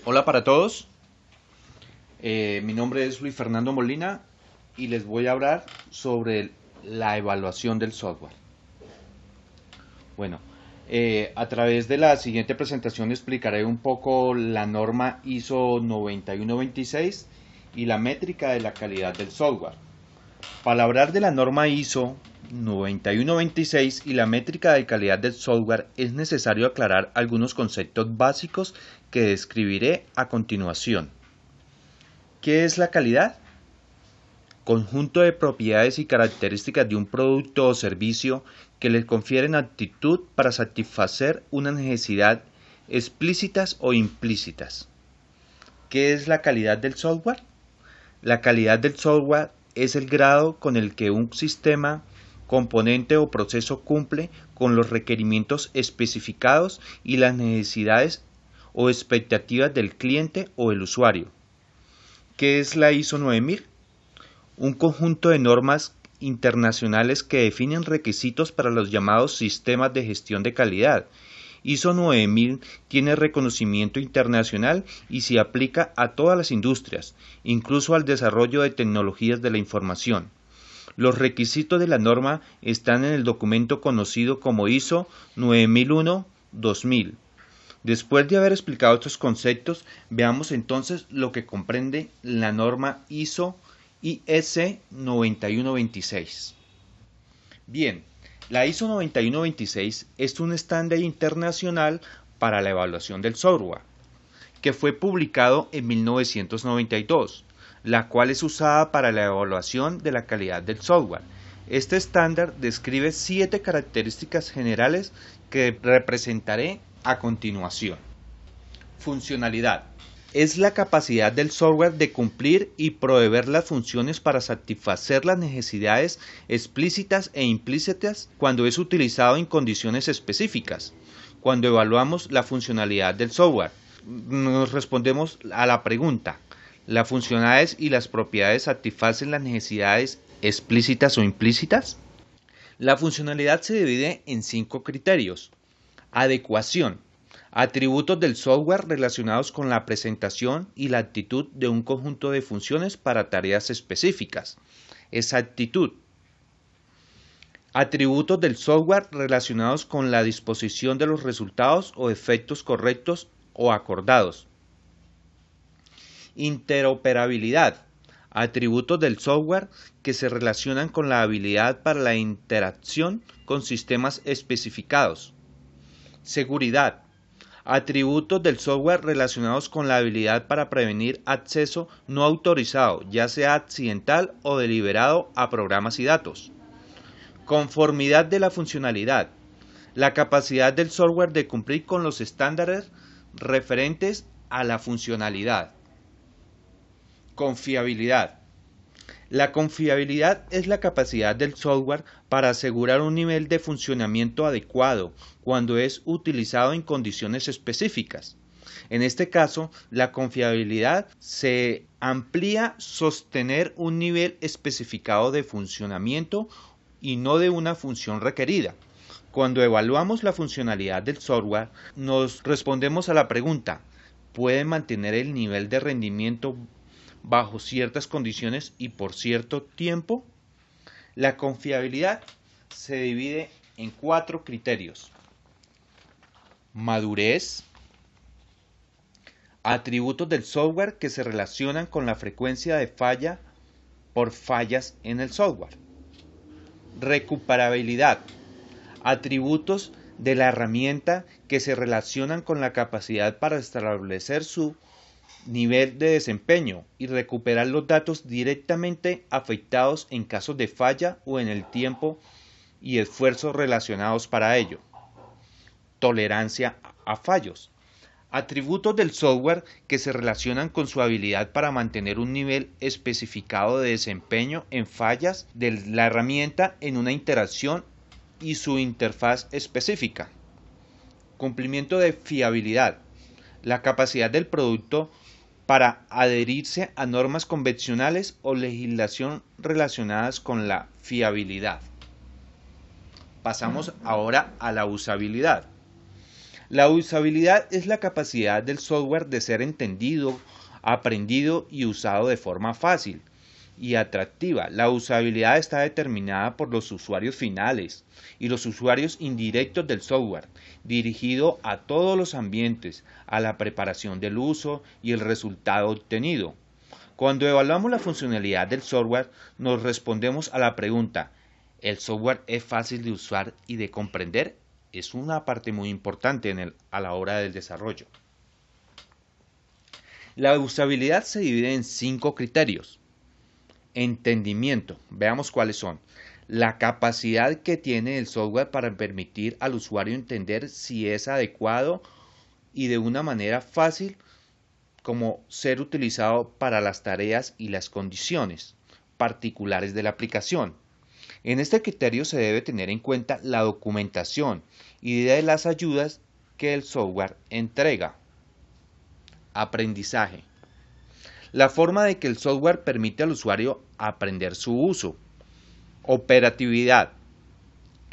Hola para todos, mi nombre es Luis Fernando Molina y les voy a hablar sobre la evaluación del software. Bueno, a través de la siguiente presentación explicaré un poco la norma ISO 9126 y la métrica de la calidad del software. Para hablar de la norma ISO 9126 y la métrica de calidad del software es necesario aclarar algunos conceptos básicos que describiré a continuación. ¿Qué es la calidad? Conjunto de propiedades y características de un producto o servicio que le confieren aptitud para satisfacer una necesidad explícitas o implícitas. ¿Qué es la calidad del software? La calidad del software es el grado con el que un sistema, componente o proceso cumple con los requerimientos especificados y las necesidades o expectativas del cliente o el usuario. ¿Qué es la ISO 9000? Un conjunto de normas internacionales que definen requisitos para los llamados sistemas de gestión de calidad. ISO 9000 tiene reconocimiento internacional y se aplica a todas las industrias, incluso al desarrollo de tecnologías de la información. Los requisitos de la norma están en el documento conocido como ISO 9001-2000. Después de haber explicado estos conceptos, veamos entonces lo que comprende la norma ISO IS 9126. Bien, la ISO 9126 es un estándar internacional para la evaluación del software, que fue publicado en 1992, la cual es usada para la evaluación de la calidad del software. Este estándar describe 7 características generales que representaré a continuación. Funcionalidad. Es la capacidad del software de cumplir y proveer las funciones para satisfacer las necesidades explícitas e implícitas cuando es utilizado en condiciones específicas. Cuando evaluamos la funcionalidad del software, nos respondemos a la pregunta: ¿las funcionalidades y las propiedades satisfacen las necesidades explícitas o implícitas? La funcionalidad se divide en 5 criterios. Adecuación. Atributos del software relacionados con la presentación y la actitud de un conjunto de funciones para tareas específicas. Exactitud. Atributos del software relacionados con la disposición de los resultados o efectos correctos o acordados. Interoperabilidad. Atributos del software que se relacionan con la habilidad para la interacción con sistemas especificados. Seguridad. Atributos del software relacionados con la habilidad para prevenir acceso no autorizado, ya sea accidental o deliberado, a programas y datos. Conformidad de la funcionalidad. La capacidad del software de cumplir con los estándares referentes a la funcionalidad. Confiabilidad. La confiabilidad es la capacidad del software para asegurar un nivel de funcionamiento adecuado cuando es utilizado en condiciones específicas. En este caso, la confiabilidad se amplía sostener un nivel especificado de funcionamiento y no de una función requerida. Cuando evaluamos la funcionalidad del software, nos respondemos a la pregunta: ¿puede mantener el nivel de rendimiento bajo ciertas condiciones y por cierto tiempo? La confiabilidad se divide en 4 criterios: madurez, atributos del software que se relacionan con la frecuencia de falla por fallas en el software, recuperabilidad, atributos de la herramienta que se relacionan con la capacidad para establecer su nivel de desempeño y recuperar los datos directamente afectados en casos de falla o en el tiempo y esfuerzos relacionados para ello. Tolerancia a fallos. Atributos del software que se relacionan con su habilidad para mantener un nivel especificado de desempeño en fallas de la herramienta en una interacción y su interfaz específica. Cumplimiento de fiabilidad. La capacidad del producto para adherirse a normas convencionales o legislación relacionadas con la fiabilidad. Pasamos ahora a la usabilidad. La usabilidad es la capacidad del software de ser entendido, aprendido y usado de forma fácil y atractiva. La usabilidad está determinada por los usuarios finales y los usuarios indirectos del software, dirigido a todos los ambientes, a la preparación del uso y el resultado obtenido. Cuando evaluamos la funcionalidad del software, nos respondemos a la pregunta: ¿el software es fácil de usar y de comprender? Es una parte muy importante a la hora del desarrollo. La usabilidad se divide en 5 criterios. Entendimiento, veamos cuáles son. La capacidad que tiene el software para permitir al usuario entender si es adecuado y de una manera fácil como ser utilizado para las tareas y las condiciones particulares de la aplicación. En este criterio se debe tener en cuenta la documentación y de las ayudas que el software entrega. Aprendizaje. La forma de que el software permite al usuario aprender su uso. Operatividad.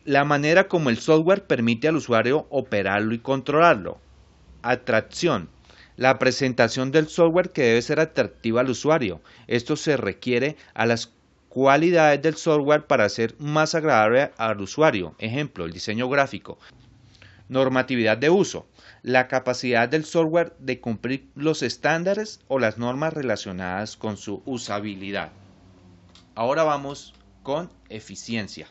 La manera como el software permite al usuario operarlo y controlarlo. Atracción. La presentación del software que debe ser atractiva al usuario. Esto se requiere a las cualidades del software para ser más agradable al usuario. Ejemplo, el diseño gráfico. Normatividad de uso. La capacidad del software de cumplir los estándares o las normas relacionadas con su usabilidad. Ahora vamos con eficiencia.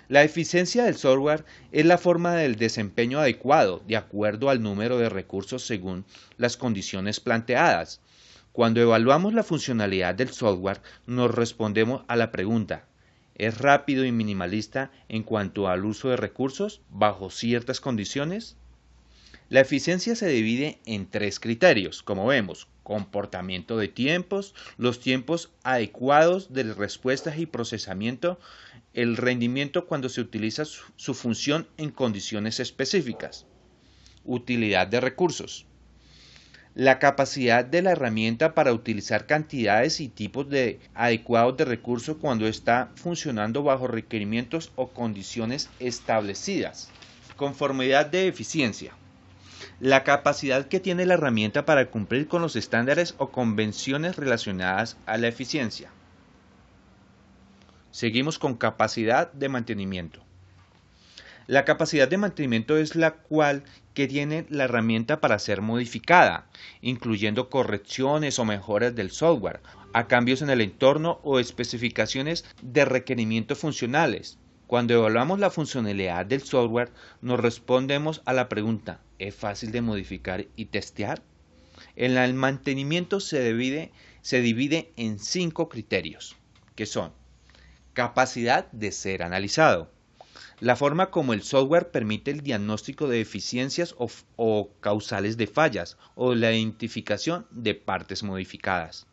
La eficiencia del software es la forma del desempeño adecuado de acuerdo al número de recursos según las condiciones planteadas. Cuando evaluamos la funcionalidad del software, nos respondemos a la pregunta: ¿es rápido y minimalista en cuanto al uso de recursos bajo ciertas condiciones? La eficiencia se divide en 3 criterios, como vemos: comportamiento de tiempos, los tiempos adecuados de respuestas y procesamiento, el rendimiento cuando se utiliza su función en condiciones específicas. Utilidad de recursos. La capacidad de la herramienta para utilizar cantidades y tipos adecuados de recursos cuando está funcionando bajo requerimientos o condiciones establecidas. Conformidad de eficiencia. La capacidad que tiene la herramienta para cumplir con los estándares o convenciones relacionadas a la eficiencia. Seguimos con capacidad de mantenimiento. La capacidad de mantenimiento es la cual que tiene la herramienta para ser modificada, incluyendo correcciones o mejoras del software, a cambios en el entorno o especificaciones de requerimientos funcionales. Cuando evaluamos la funcionalidad del software, nos respondemos a la pregunta: ¿es fácil de modificar y testear? El mantenimiento se divide en 5 criterios, que son: capacidad de ser analizado. La forma como el software permite el diagnóstico de deficiencias o causales de fallas o la identificación de partes modificadas.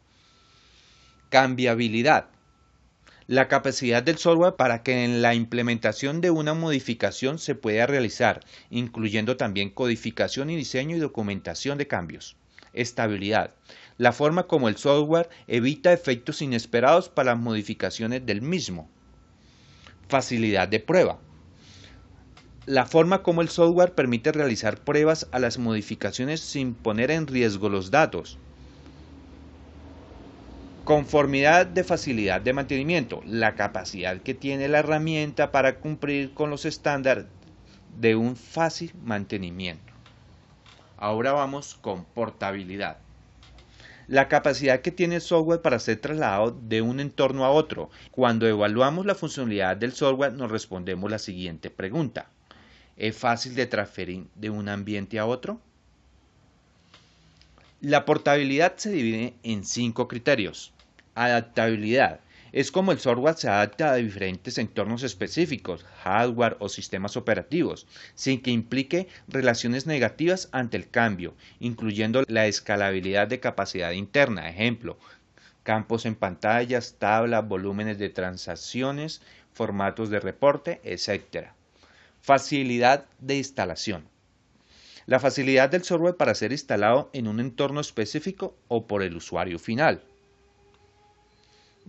Cambiabilidad. La capacidad del software para que en la implementación de una modificación se pueda realizar, incluyendo también codificación y diseño y documentación de cambios. Estabilidad. La forma como el software evita efectos inesperados para las modificaciones del mismo. Facilidad de prueba. La forma como el software permite realizar pruebas a las modificaciones sin poner en riesgo los datos. Conformidad de facilidad de mantenimiento. La capacidad que tiene la herramienta para cumplir con los estándares de un fácil mantenimiento. Ahora vamos con portabilidad. La capacidad que tiene el software para ser trasladado de un entorno a otro. Cuando evaluamos la funcionalidad del software, nos respondemos la siguiente pregunta: ¿es fácil de transferir de un ambiente a otro? La portabilidad se divide en 5 criterios. Adaptabilidad. Es como el software se adapta a diferentes entornos específicos, hardware o sistemas operativos, sin que implique relaciones negativas ante el cambio, incluyendo la escalabilidad de capacidad interna, ejemplo, campos en pantallas, tablas, volúmenes de transacciones, formatos de reporte, etc. Facilidad de instalación. La facilidad del software para ser instalado en un entorno específico o por el usuario final.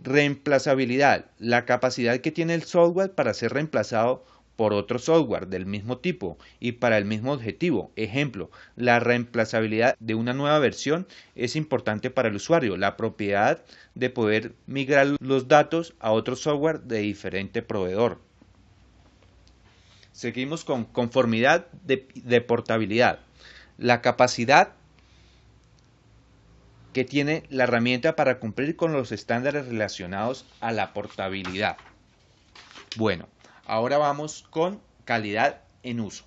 Reemplazabilidad. La capacidad que tiene el software para ser reemplazado por otro software del mismo tipo y para el mismo objetivo. Ejemplo, la reemplazabilidad de una nueva versión es importante para el usuario, la propiedad de poder migrar los datos a otro software de diferente proveedor. Seguimos con conformidad de portabilidad. La capacidad que tiene la herramienta para cumplir con los estándares relacionados a la portabilidad. Bueno, ahora vamos con calidad en uso.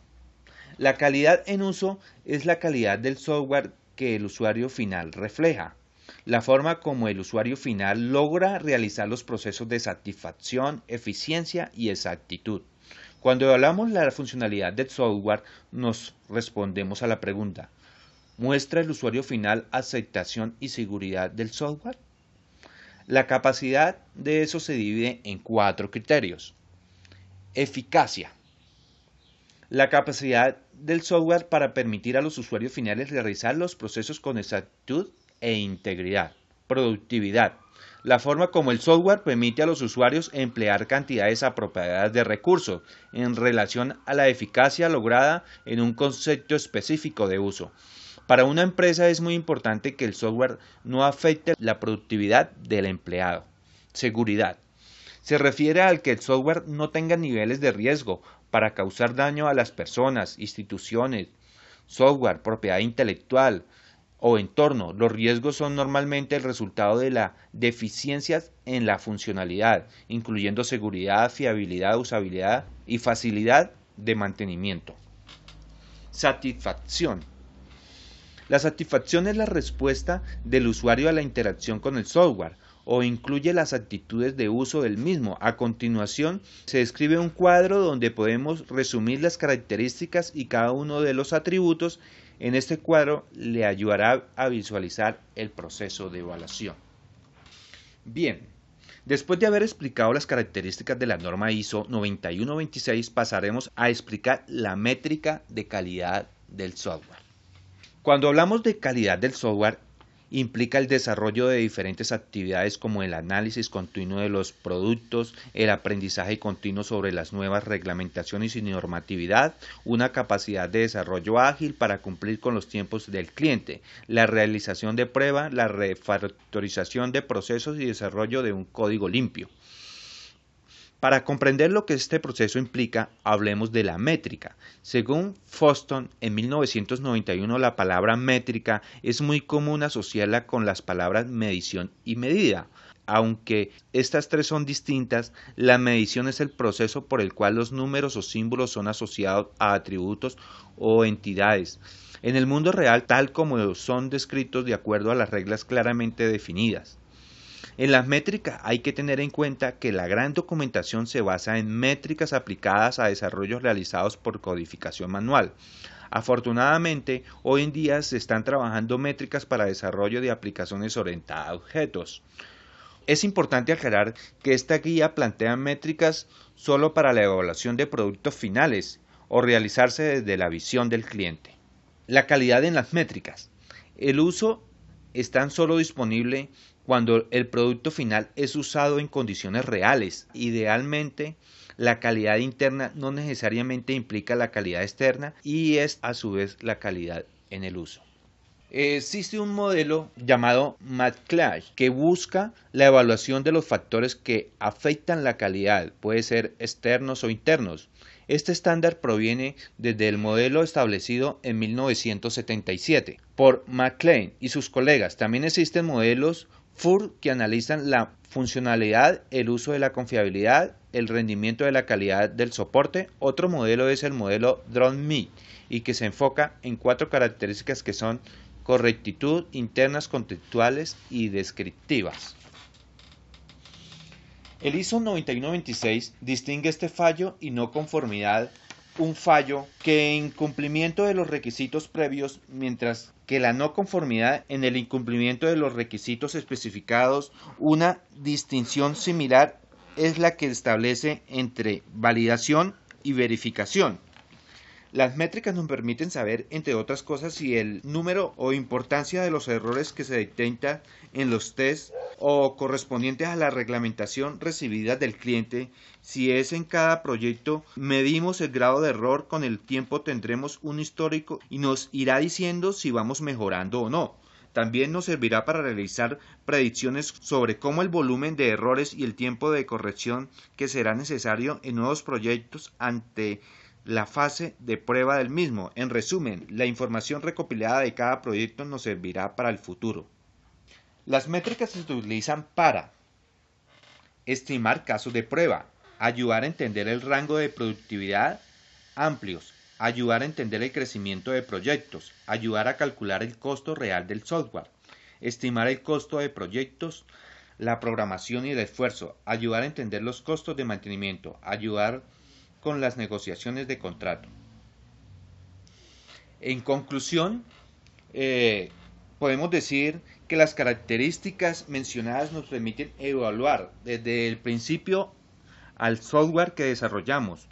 La calidad en uso es la calidad del software que el usuario final refleja, la forma como el usuario final logra realizar los procesos de satisfacción, eficiencia y exactitud. Cuando hablamos de la funcionalidad del software, nos respondemos a la pregunta: ¿muestra el usuario final aceptación y seguridad del software? La capacidad de eso se divide en 4 criterios. Eficacia. La capacidad del software para permitir a los usuarios finales realizar los procesos con exactitud e integridad. Productividad. La forma como el software permite a los usuarios emplear cantidades apropiadas de recursos en relación a la eficacia lograda en un concepto específico de uso. Para una empresa es muy importante que el software no afecte la productividad del empleado. Seguridad. Se refiere al que el software no tenga niveles de riesgo para causar daño a las personas, instituciones, software, propiedad intelectual o entorno. Los riesgos son normalmente el resultado de las deficiencias en la funcionalidad, incluyendo seguridad, fiabilidad, usabilidad y facilidad de mantenimiento. Satisfacción. La satisfacción es la respuesta del usuario a la interacción con el software o incluye las actitudes de uso del mismo. A continuación se describe un cuadro donde podemos resumir las características y cada uno de los atributos. En este cuadro le ayudará a visualizar el proceso de evaluación. Bien, después de haber explicado las características de la norma ISO 9126, pasaremos a explicar la métrica de calidad del software. Cuando hablamos de calidad del software, implica el desarrollo de diferentes actividades como el análisis continuo de los productos, el aprendizaje continuo sobre las nuevas reglamentaciones y normatividad, una capacidad de desarrollo ágil para cumplir con los tiempos del cliente, la realización de pruebas, la refactorización de procesos y desarrollo de un código limpio. Para comprender lo que este proceso implica, hablemos de la métrica. Según Foston, en 1991 la palabra métrica es muy común asociarla con las palabras medición y medida. Aunque estas tres son distintas, la medición es el proceso por el cual los números o símbolos son asociados a atributos o entidades en el mundo real, tal como son descritos de acuerdo a las reglas claramente definidas. En las métricas hay que tener en cuenta que la gran documentación se basa en métricas aplicadas a desarrollos realizados por codificación manual. Afortunadamente, hoy en día se están trabajando métricas para desarrollo de aplicaciones orientadas a objetos. Es importante aclarar que esta guía plantea métricas solo para la evaluación de productos finales o realizarse desde la visión del cliente. La calidad en las métricas. El uso es tan solo disponible cuando el producto final es usado en condiciones reales. Idealmente, la calidad interna no necesariamente implica la calidad externa y es a su vez la calidad en el uso. Existe un modelo llamado McClatchy que busca la evaluación de los factores que afectan la calidad, puede ser externos o internos. Este estándar proviene desde el modelo establecido en 1977 por McClatchy y sus colegas. También existen modelos FUR que analizan la funcionalidad, el uso de la confiabilidad, el rendimiento de la calidad del soporte. Otro modelo es el modelo DROME y que se enfoca en 4 características que son correctitud, internas, contextuales y descriptivas. El ISO 9126 distingue este fallo y no conformidad, un fallo que en incumplimiento de los requisitos previos, mientras que la no conformidad en el incumplimiento de los requisitos especificados. Una distinción similar es la que establece entre validación y verificación. Las métricas nos permiten saber, entre otras cosas, si el número o importancia de los errores que se detectan en los tests o correspondientes a la reglamentación recibida del cliente. Si es en cada proyecto, medimos el grado de error, con el tiempo tendremos un histórico y nos irá diciendo si vamos mejorando o no. También nos servirá para realizar predicciones sobre cómo el volumen de errores y el tiempo de corrección que será necesario en nuevos proyectos ante la fase de prueba del mismo. En resumen, la información recopilada de cada proyecto nos servirá para el futuro. Las métricas se utilizan para estimar casos de prueba, ayudar a entender el rango de productividad amplios, ayudar a entender el crecimiento de proyectos, ayudar a calcular el costo real del software, estimar el costo de proyectos, la programación y el esfuerzo, ayudar a entender los costos de mantenimiento, ayudar con las negociaciones de contrato. En conclusión, podemos decir que las características mencionadas nos permiten evaluar desde el principio al software que desarrollamos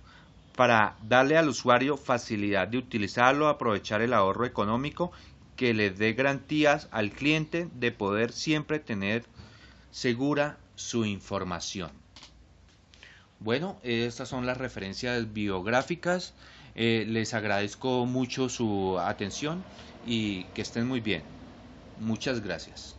para darle al usuario facilidad de utilizarlo, aprovechar el ahorro económico, que le dé garantías al cliente de poder siempre tener segura su información. Bueno, estas son las referencias bibliográficas. Les agradezco mucho su atención y que estén muy bien. Muchas gracias.